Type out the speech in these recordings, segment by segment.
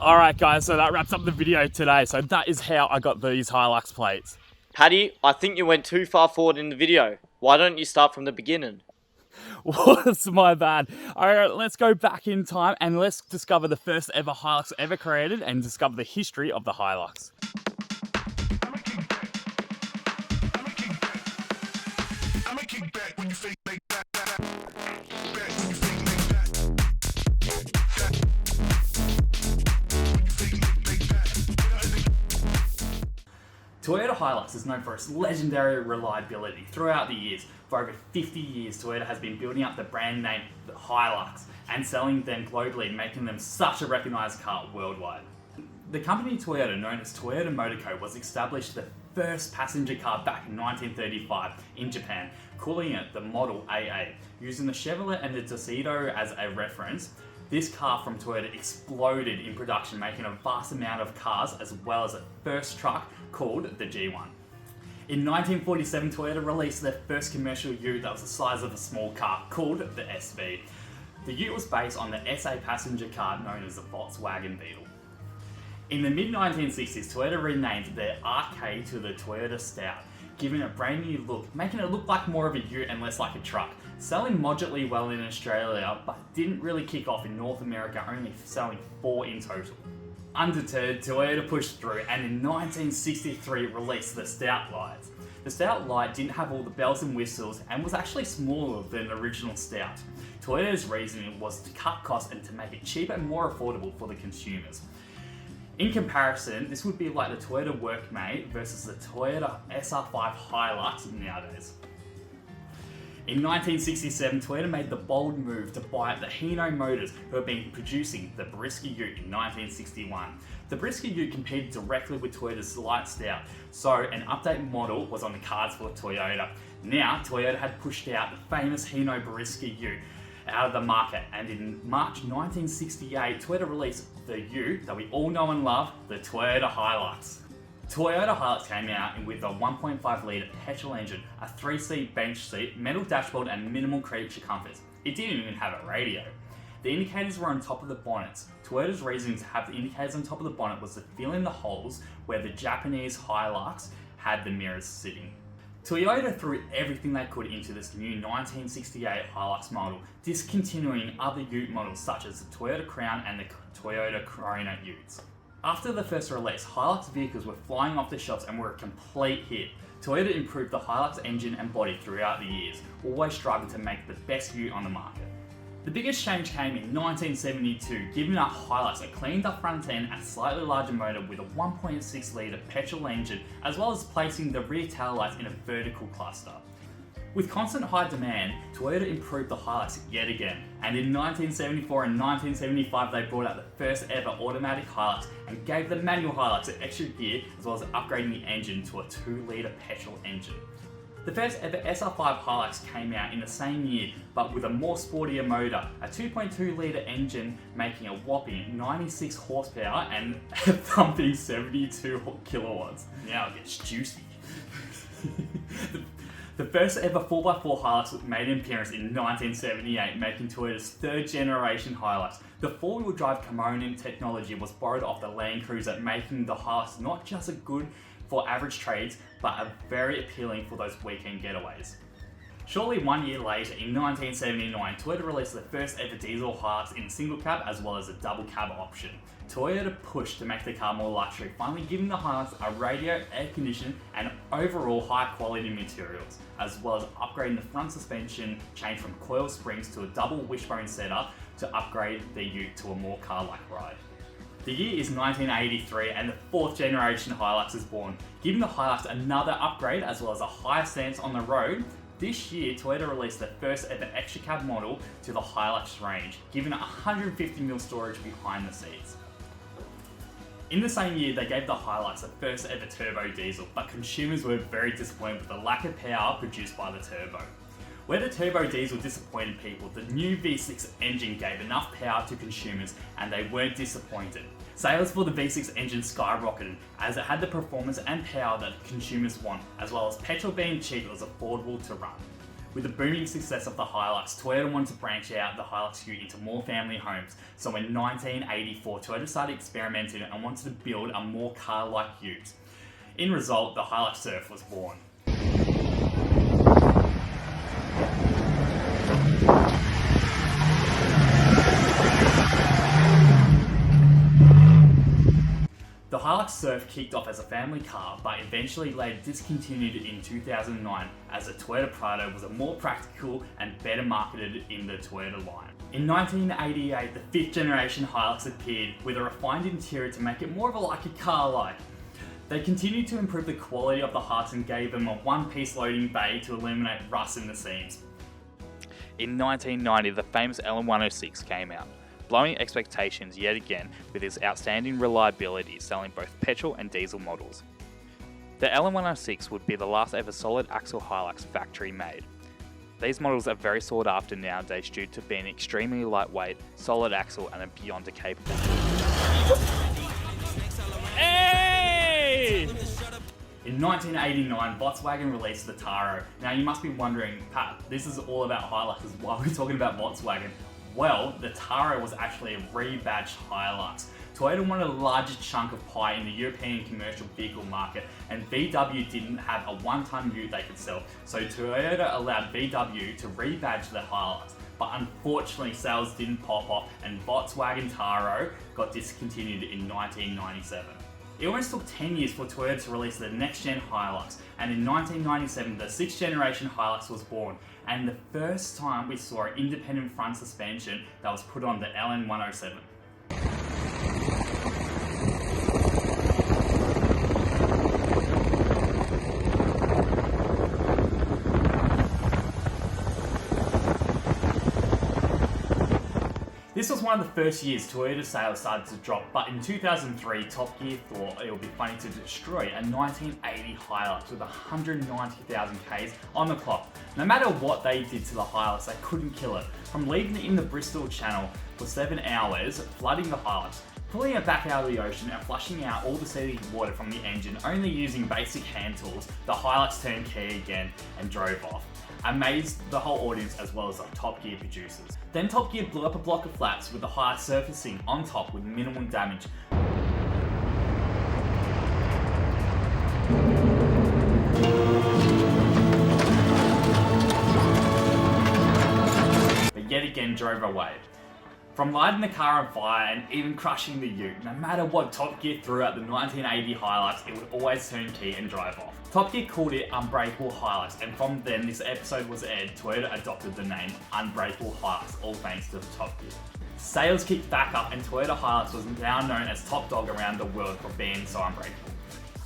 Alright guys, so that wraps up the video today. So that is how I got these Hilux plates. Paddy, I think you went too far forward in the video. Why don't you start from the beginning? What's my bad? Alright, let's go back in time and let's discover the first ever Hilux ever created and discover the history of the Hilux. Toyota Hilux is known for its legendary reliability. Throughout the years, for over 50 years, Toyota has been building up the brand name Hilux and selling them globally, making them such a recognized car worldwide. The company Toyota, known as Toyota Motor Co., was established the first passenger car back in 1935 in Japan, calling it the Model AA. Using the Chevrolet and the Tuxedo as a reference, this car from Toyota exploded in production, making a vast amount of cars as well as a first truck called the G1. In 1947, Toyota released their first commercial ute that was the size of a small car, called the SV. The ute was based on the SA passenger car known as the Volkswagen Beetle. In the mid-1960s, Toyota renamed their RK to the Toyota Stout, giving it a brand new look, making it look like more of a ute and less like a truck. Selling moderately well in Australia, but didn't really kick off in North America, only selling 4 in total. Undeterred, Toyota pushed through and in 1963 released the Stout Lights. The Stout Light didn't have all the bells and whistles and was actually smaller than the original Stout. Toyota's reasoning was to cut costs and to make it cheaper and more affordable for the consumers. In comparison, this would be like the Toyota Workmate versus the Toyota SR5 Hilux nowadays. In 1967, Toyota made the bold move to buy the Hino Motors, who had been producing the Brisker Ute in 1961. The Brisker Ute competed directly with Toyota's Light Stout, so an updated model was on the cards for Toyota. Now, Toyota had pushed out the famous Hino Brisker Ute out of the market, and in March 1968, Toyota released the Ute that we all know and love, the Toyota Hilux. Toyota Hilux came out with a 1.5 litre petrol engine, a 3-seat bench seat, metal dashboard and minimal creature comforts. It didn't even have a radio. The indicators were on top of the bonnets. Toyota's reason to have the indicators on top of the bonnet was to fill in the holes where the Japanese Hilux had the mirrors sitting. Toyota threw everything they could into this new 1968 Hilux model, discontinuing other Ute models such as the Toyota Crown and the Toyota Corona Utes. After the first release, Hilux vehicles were flying off the shelves and were a complete hit. Toyota improved the Hilux engine and body throughout the years, always striving to make the best Ute on the market. The biggest change came in 1972, giving a Hilux a cleaned up front end and slightly larger motor with a 1.6 litre petrol engine, as well as placing the rear tail lights in a vertical cluster. With constant high demand, Toyota improved the Hilux yet again, and in 1974 and 1975 they brought out the first ever automatic Hilux and gave the manual Hilux an extra gear as well as upgrading the engine to a 2 litre petrol engine. The first ever SR5 Hilux came out in the same year, but with a more sportier motor, a 2.2 litre engine making a whopping 96 horsepower and a thumping 72 kilowatts. Now it gets juicy. The first ever 4x4 Hilux made an appearance in 1978, making Toyota's 3rd generation Hilux. The 4-wheel drive component technology was borrowed off the Land Cruiser, making the Hilux not just a good for average trades, but are very appealing for those weekend getaways. Shortly 1 year later, in 1979, Toyota released the first ever diesel Hilux in single cab as well as a double cab option. Toyota pushed to make the car more luxury, finally giving the Hilux a radio, air conditioning and overall high quality materials, as well as upgrading the front suspension chain from coil springs to a double wishbone setup to upgrade the Ute to a more car-like ride. The year is 1983 and the 4th generation Hilux is born, giving the Hilux another upgrade as well as a higher stance on the road. This year, Toyota released the first ever extra cab model to the Hilux range, giving it 150mm storage behind the seats. In the same year, they gave the Hilux the first ever turbo diesel, but consumers were very disappointed with the lack of power produced by the turbo. Where the turbo diesel disappointed people, the new V6 engine gave enough power to consumers and they weren't disappointed. Sales for the V6 engine skyrocketed as it had the performance and power that consumers want, as well as petrol being cheap, it was affordable to run. With the booming success of the Hilux, Toyota wanted to branch out the Hilux Ute into more family homes. So in 1984, Toyota started experimenting and wanted to build a more car-like Ute. In result, the Hilux Surf was born. The Hilux Surf kicked off as a family car, but eventually later discontinued in 2009 as the Toyota Prado was a more practical and better marketed in the Toyota line. In 1988, the 5th generation Hilux appeared with a refined interior to make it more of like a car-like. They continued to improve the quality of the Hilux and gave them a one-piece loading bay to eliminate rust in the seams. In 1990, the famous LN106 came out, blowing expectations yet again with its outstanding reliability, selling both petrol and diesel models. The LN106 would be the last ever solid axle Hilux factory made. These models are very sought after nowadays due to being extremely lightweight, solid axle and a beyond capable. Hey! In 1989, Volkswagen released the Taro. Now you must be wondering, Pat, this is all about Hiluxes, why are we talking about Volkswagen? Well, the Taro was actually a rebadged Hilux. Toyota wanted a larger chunk of pie in the European commercial vehicle market, and VW didn't have a one-ton Ute they could sell, so Toyota allowed VW to rebadge the Hilux. But unfortunately, sales didn't pop off, and Volkswagen Taro got discontinued in 1997. It almost took 10 years for Toyota to release the next-gen Hilux, and in 1997 the 6th generation Hilux was born, and the first time we saw an independent front suspension that was put on the LN107. This was one of the first years Toyota sales started to drop, but in 2003, Top Gear thought it would be funny to destroy a 1980 Hilux with 190,000 Ks on the clock. No matter what they did to the Hilux, they couldn't kill it. From leaving it in the Bristol Channel for 7 hours, flooding the Hilux, pulling it back out of the ocean and flushing out all the seething water from the engine, only using basic hand tools, the Hilux turned key again and drove off. Amazed the whole audience as well as the Top Gear producers. Then Top Gear blew up a block of flats with the Hilux surfacing on top with minimum damage. But yet again drove away. From lighting the car on fire and even crushing the Ute, no matter what Top Gear threw at the 1980 Hilux, it would always turn key and drive off. Top Gear called it Unbreakable Hilux, and from then this episode was aired, Toyota adopted the name Unbreakable Hilux, all thanks to Top Gear. Sales kicked back up and Toyota Hilux was now known as top dog around the world for being so unbreakable.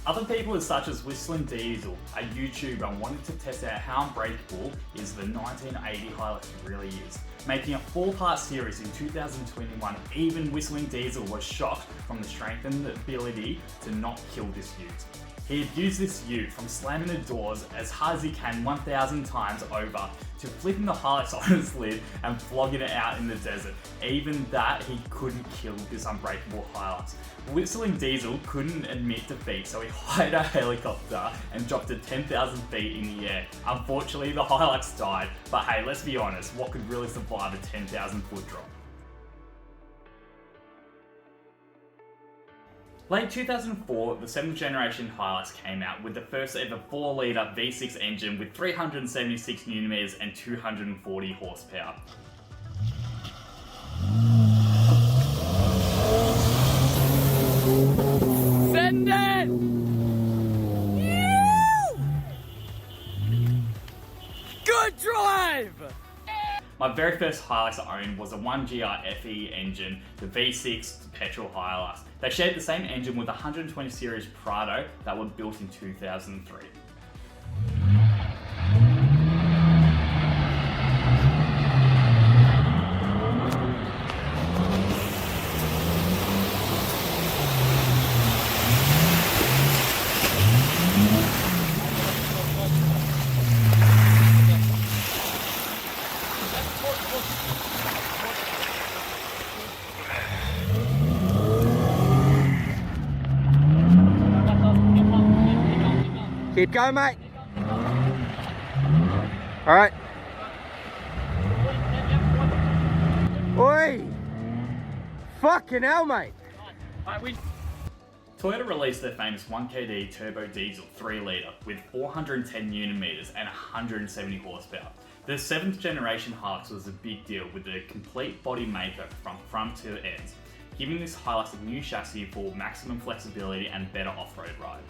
Other people such as Whistlindiesel, a YouTuber, wanted to test out how unbreakable is the 1980 Hilux really is. Making a 4-part series in 2021, even Whistlindiesel was shocked from the strength and the ability to not kill this Ute. He had used this Ute from slamming the doors as hard as he can 1,000 times over to flipping the Hilux on its lid and flogging it out in the desert. Even that, he couldn't kill this unbreakable Hilux. Whistlindiesel couldn't admit defeat, so he hired a helicopter and dropped it 10,000 feet in the air. Unfortunately, the Hilux died, but hey, let's be honest, what could really survive a 10,000 foot drop? Late 2004, the 7th generation Hilux came out with the first ever 4-litre V6 engine with 376 Nm and 240 horsepower. Send it! Good drive! My very first Hilux I owned was a 1GR FE engine, the V6 petrol Hilux. They shared the same engine with a 120 series Prado that were built in 2003. Keep going, mate. All right. Oi! Fucking hell, mate! Toyota released their famous 1KD turbo diesel 3 litre with 410 Nm and 170 horsepower. The 7th generation Hilux was a big deal with a complete body makeover from front to ends, giving this Hilux a new chassis for maximum flexibility and better off-road ride.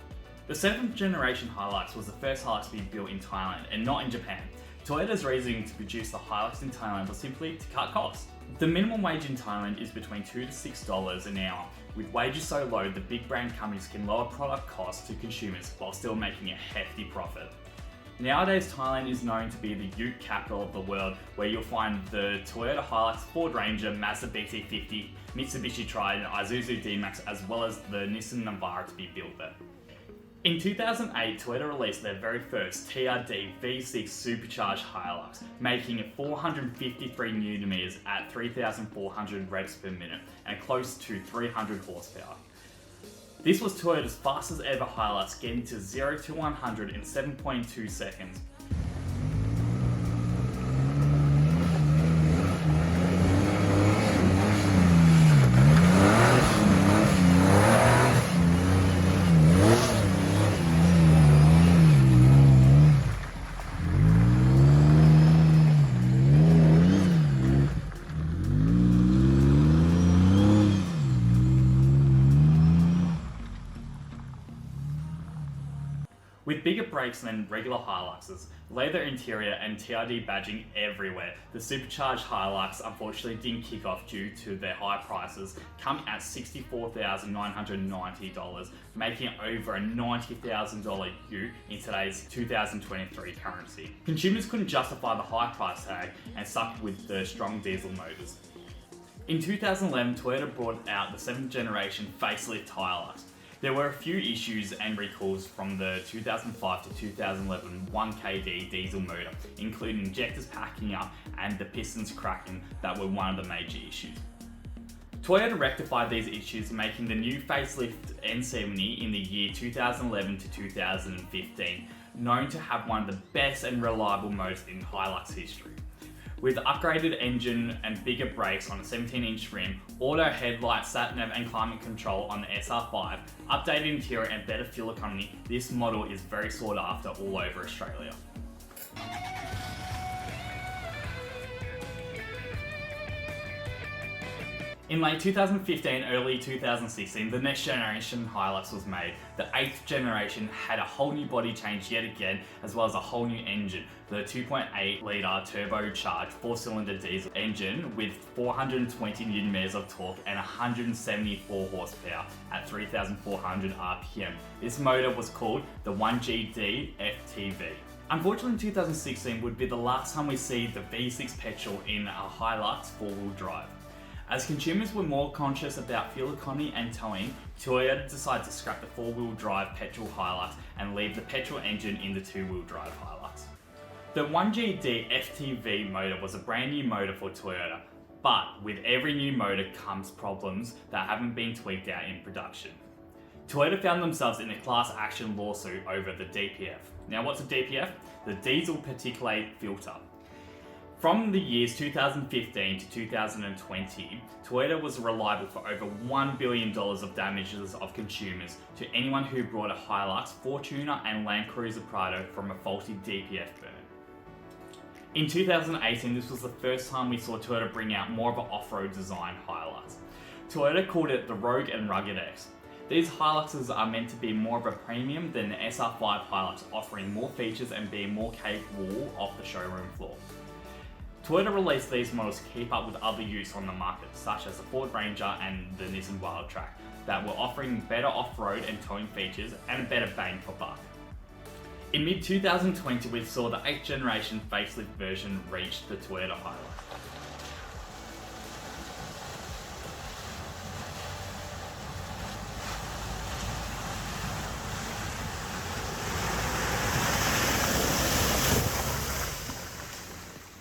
The 7th generation Hilux was the first Hilux to be built in Thailand and not in Japan. Toyota's reasoning to produce the Hilux in Thailand was simply to cut costs. The minimum wage in Thailand is between $2 to $6 an hour. With wages so low, the big brand companies can lower product costs to consumers while still making a hefty profit. Nowadays, Thailand is known to be the ute capital of the world, where you'll find the Toyota Hilux, Ford Ranger, Mazda BT50, Mitsubishi Triton, Isuzu D-Max, as well as the Nissan Navara to be built there. In 2008, Toyota released their very first TRD V6 Supercharged Hilux, making it 453 Nm at 3,400 revs per minute and close to 300 horsepower. This was Toyota's fastest ever Hilux, getting to 0 to 100 in 7.2 seconds. With bigger brakes than regular Hiluxes, leather interior and TRD badging everywhere, the supercharged Hilux unfortunately didn't kick off due to their high prices, coming at $64,990, making it over a $90,000 ute in today's 2023 currency. Consumers couldn't justify the high price tag and stuck with the strong diesel motors. In 2011, Toyota brought out the 7th generation facelift Hilux. There were a few issues and recalls from the 2005 to 2011 1KD diesel motor, including injectors packing up and the pistons cracking that were one of the major issues. Toyota rectified these issues, making the new facelift N70 in the year 2011 to 2015 known to have one of the best and reliable motors in Hilux history. With upgraded engine and bigger brakes on a 17-inch rim, auto headlights, sat-nav and climate control on the SR5, updated interior and better fuel economy, this model is very sought after all over Australia. In late 2015, early 2016, the next generation Hilux was made. The 8th generation had a whole new body change yet again, as well as a whole new engine. The 2.8 litre turbocharged 4-cylinder diesel engine with 420 Nm of torque and 174 horsepower at 3,400 RPM. This motor was called the 1GD FTV. Unfortunately, in 2016 would be the last time we see the V6 petrol in a Hilux 4-wheel drive. As consumers were more conscious about fuel economy and towing, Toyota decided to scrap the 4-wheel drive petrol Hilux and leave the petrol engine in the 2-wheel drive Hilux. The 1GD FTV motor was a brand new motor for Toyota, but with every new motor comes problems that haven't been tweaked out in production. Toyota found themselves in a class action lawsuit over the DPF. Now what's a DPF? The diesel particulate filter. From the years 2015 to 2020, Toyota was liable for over $1 billion of damages of consumers to anyone who brought a Hilux, Fortuner and Land Cruiser Prado from a faulty DPF burn. In 2018, this was the first time we saw Toyota bring out more of an off-road design Hilux. Toyota called it the Rogue and Rugged X. These Hiluxes are meant to be more of a premium than the SR5 Hilux, offering more features and being more capable off the showroom floor. Toyota released these models to keep up with other utes on the market, such as the Ford Ranger and the Nissan Wildtrak, that were offering better off-road and towing features and a better bang for buck. In mid-2020, we saw the 8th generation facelift version reach the Toyota Hilux.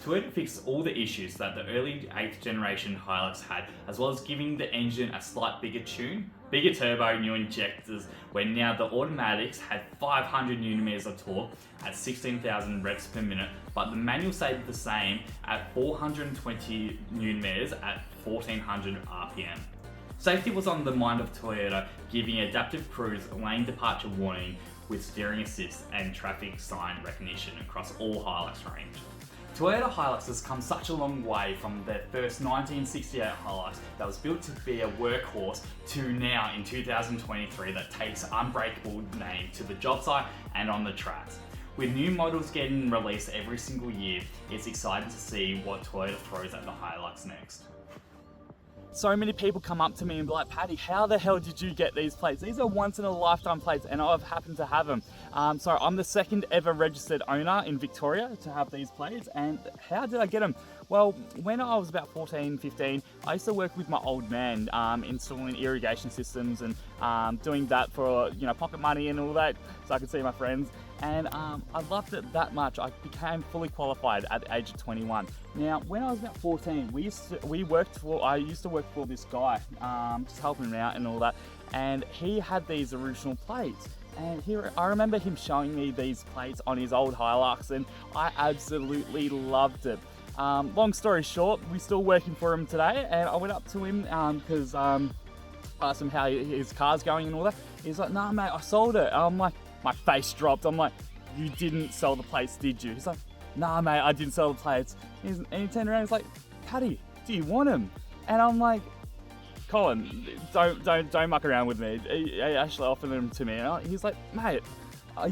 Toyota fixed all the issues that the early 8th generation Hilux had, as well as giving the engine a slight bigger tune, bigger turbo, new injectors, where now the automatics had 500 Nm of torque at 16,000 revs per minute, but the manual stayed the same at 420 Nm at 1400 RPM. Safety was on the mind of Toyota, giving adaptive cruise, lane departure warning with steering assist and traffic sign recognition across all Hilux range. Toyota Hilux has come such a long way from their first 1968 Hilux that was built to be a workhorse to now in 2023 that takes Unbreakable name to the job site and on the tracks. With new models getting released every single year, it's exciting to see what Toyota throws at the Hilux next. So many people come up to me and be like, Paddy, how the hell did you get these plates? These are once in a lifetime plates and I've happened to have them. So I'm the second ever registered owner in Victoria to have these plates. And how did I get them? Well, when I was about 14, 15, I used to work with my old man installing irrigation systems and doing that for, you know, pocket money and all that, so I could see my friends. And I loved it that much. I became fully qualified at the age of 21. Now, when I was about 14, I used to work for this guy, just helping him out and all that. And he had these original plates. And I remember him showing me these plates on his old Hilux, and I absolutely loved it. Long story short, we're still working for him today, and I went up to him because I asked him how his car's going and all that. He's like, "Nah, mate, I sold it." I'm like, my face dropped. I'm like, "You didn't sell the plates, did you?" He's like, "Nah, mate, I didn't sell the plates." And he turned around and he's like, "Paddy, do you want them?" And I'm like, "Colin, don't muck around with me." He actually offered them to me. And he's like, "Mate,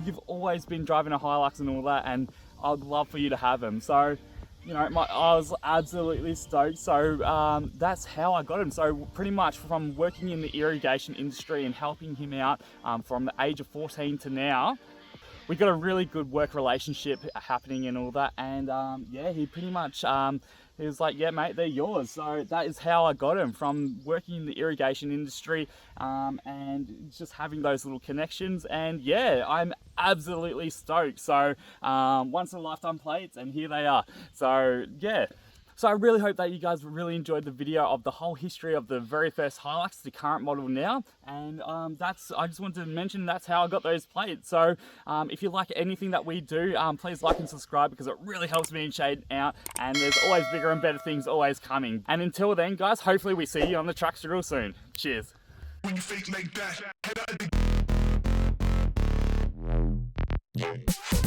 you've always been driving a Hilux and all that, and I'd love for you to have them." So, you know, I was absolutely stoked. So that's how I got him. So pretty much from working in the irrigation industry and helping him out from the age of 14 to now, we got a really good work relationship happening and all that. And yeah, he pretty much, he was like, "Yeah, mate, they're yours." So that is how I got him, from working in the irrigation industry and just having those little connections. And yeah, I'm absolutely stoked. So once in a lifetime plates, and here they are. So yeah. So I really hope that you guys really enjoyed the video of the whole history of the very first Hilux to the current model now. And I just wanted to mention that's how I got those plates. So if you like anything that we do, please like and subscribe, because it really helps me and Shade out. And there's always bigger and better things always coming. And until then, guys, hopefully we see you on the tracks real soon. Cheers. When you fake like that, head out.